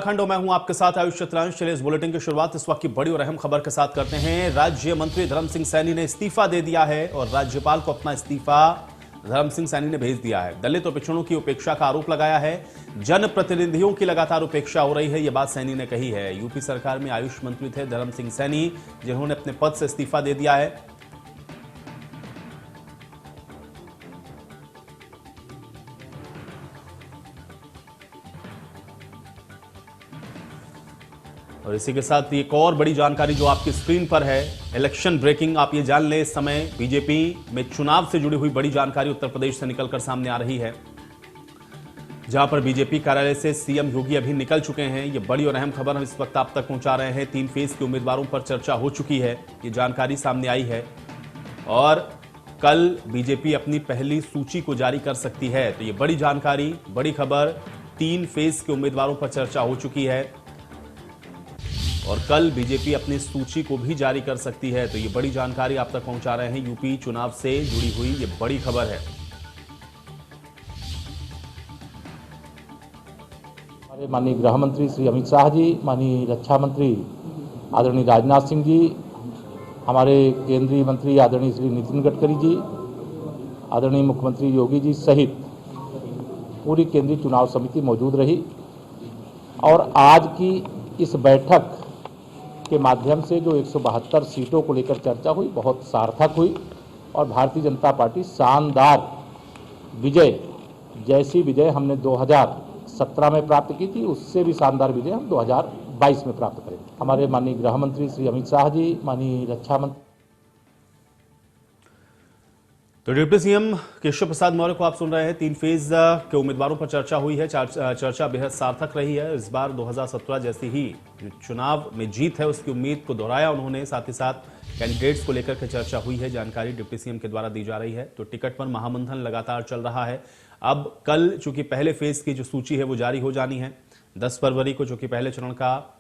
उत्तराखंड और मैं हूं आपके साथ आयुष चतुर्वेदी। चलिए इस बुलेटिन की शुरुआत इस वक्त की बड़ी और अहम खबर के साथ करते हैं। राज्य मंत्री धर्म सिंह सैनी ने इस्तीफा दे दिया है और राज्यपाल को अपना इस्तीफा धर्म सिंह सैनी ने भेज दिया है। दलित और पिछड़ों की उपेक्षा का आरोप लगाया है। जनप्रतिनिधियों की लगातार उपेक्षा हो रही है, यह बात सैनी ने कही है। यूपी सरकार में आयुष मंत्री थे धर्म सिंह सैनी, जिन्होंने अपने पद से इस्तीफा दे दिया है। और इसी के साथ एक और बड़ी जानकारी जो आपकी स्क्रीन पर है, इलेक्शन ब्रेकिंग, आप ये जान लें। इस समय बीजेपी में चुनाव से जुड़ी हुई बड़ी जानकारी उत्तर प्रदेश से निकलकर सामने आ रही है, जहां पर बीजेपी कार्यालय से सीएम योगी अभी निकल चुके हैं। ये बड़ी और अहम खबर हम इस वक्त आप तक पहुंचा रहे हैं। 3 फेज के उम्मीदवारों पर चर्चा हो चुकी है, ये जानकारी सामने आई है और कल बीजेपी अपनी पहली सूची को जारी कर सकती है। तो ये बड़ी जानकारी, बड़ी खबर, 3 फेज के उम्मीदवारों पर चर्चा हो चुकी है और कल बीजेपी अपनी सूची को भी जारी कर सकती है। तो ये बड़ी जानकारी आप तक पहुंचा रहे हैं। यूपी चुनाव से जुड़ी हुई ये बड़ी खबर है। हमारे माननीय गृह मंत्री श्री अमित शाह जी, माननीय रक्षा मंत्री आदरणीय राजनाथ सिंह जी, हमारे केंद्रीय मंत्री आदरणीय श्री नितिन गडकरी जी, आदरणीय मुख्यमंत्री योगी जी सहित पूरी केंद्रीय चुनाव समिति मौजूद रही और आज की इस बैठक के माध्यम से जो 172 सीटों को लेकर चर्चा हुई, बहुत सार्थक हुई और भारतीय जनता पार्टी शानदार विजय, जैसी विजय हमने 2017 में प्राप्त की थी, उससे भी शानदार विजय हम 2022 में प्राप्त करेंगे। हमारे माननीय गृह मंत्री श्री अमित शाह जी, माननीय रक्षा मंत्री। तो डिप्टी सीएम केशव प्रसाद मौर्य को आप सुन रहे हैं। 3 फेज के उम्मीदवारों पर चर्चा हुई है। चर्चा बेहद सार्थक रही है। इस बार 2017 जैसी ही चुनाव में जीत है, उसकी उम्मीद को दोहराया उन्होंने। साथ ही साथ कैंडिडेट्स को लेकर के चर्चा हुई है, जानकारी डिप्टी सीएम के द्वारा दी जा रही है। तो टिकट पर महामंथन लगातार चल रहा है। अब कल चूंकि पहले फेज की जो सूची है वो जारी हो जानी है, 10 फरवरी को चूंकि पहले चरण का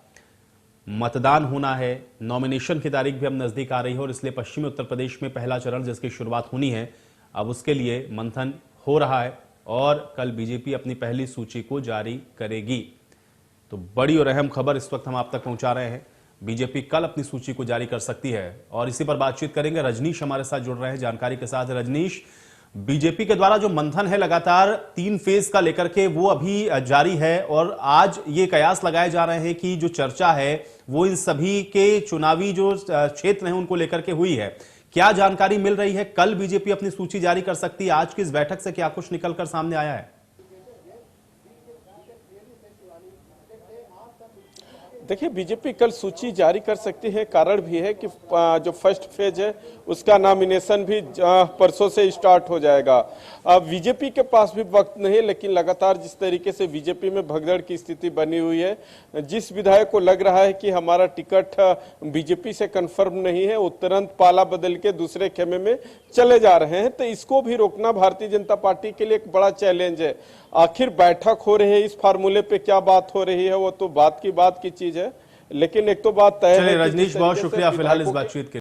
मतदान होना है, नॉमिनेशन की तारीख भी अब नजदीक आ रही है और इसलिए पश्चिमी उत्तर प्रदेश में पहला चरण जिसकी शुरुआत होनी है, अब उसके लिए मंथन हो रहा है और कल बीजेपी अपनी पहली सूची को जारी करेगी। तो बड़ी और अहम खबर इस वक्त हम आप तक पहुंचा रहे हैं। बीजेपी कल अपनी सूची को जारी कर सकती है और इसी पर बातचीत करेंगे। रजनीश हमारे साथ जुड़ रहे हैं जानकारी के साथ। रजनीश, बीजेपी के द्वारा जो मंथन है लगातार 3 फेज का लेकर के, वो अभी जारी है और आज ये कयास लगाए जा रहे हैं कि जो चर्चा है वो इन सभी के चुनावी जो क्षेत्र हैं उनको लेकर के हुई है। क्या जानकारी मिल रही है? कल बीजेपी अपनी सूची जारी कर सकती है। आज की इस बैठक से क्या कुछ निकलकर सामने आया है? देखिए, बीजेपी कल सूची जारी कर सकती है। कारण भी है कि जो फर्स्ट फेज है उसका नॉमिनेशन भी परसों से स्टार्ट हो जाएगा। बीजेपी के पास भी वक्त नहीं है, लेकिन लगातार जिस तरीके से बीजेपी में भगदड़ की स्थिति बनी हुई है, जिस विधायक को लग रहा है कि हमारा टिकट बीजेपी से कंफर्म नहीं है, वो तुरंत पाला बदल के दूसरे खेमे में चले जा रहे हैं। तो इसको भी रोकना भारतीय जनता पार्टी के लिए एक बड़ा चैलेंज है। आखिर बैठक हो रही है, इस फार्मूले पे क्या बात हो रही है वो तो बात की चीज है, लेकिन एक तो बात तय है। रजनीश, बहुत शुक्रिया फिलहाल इस बातचीत के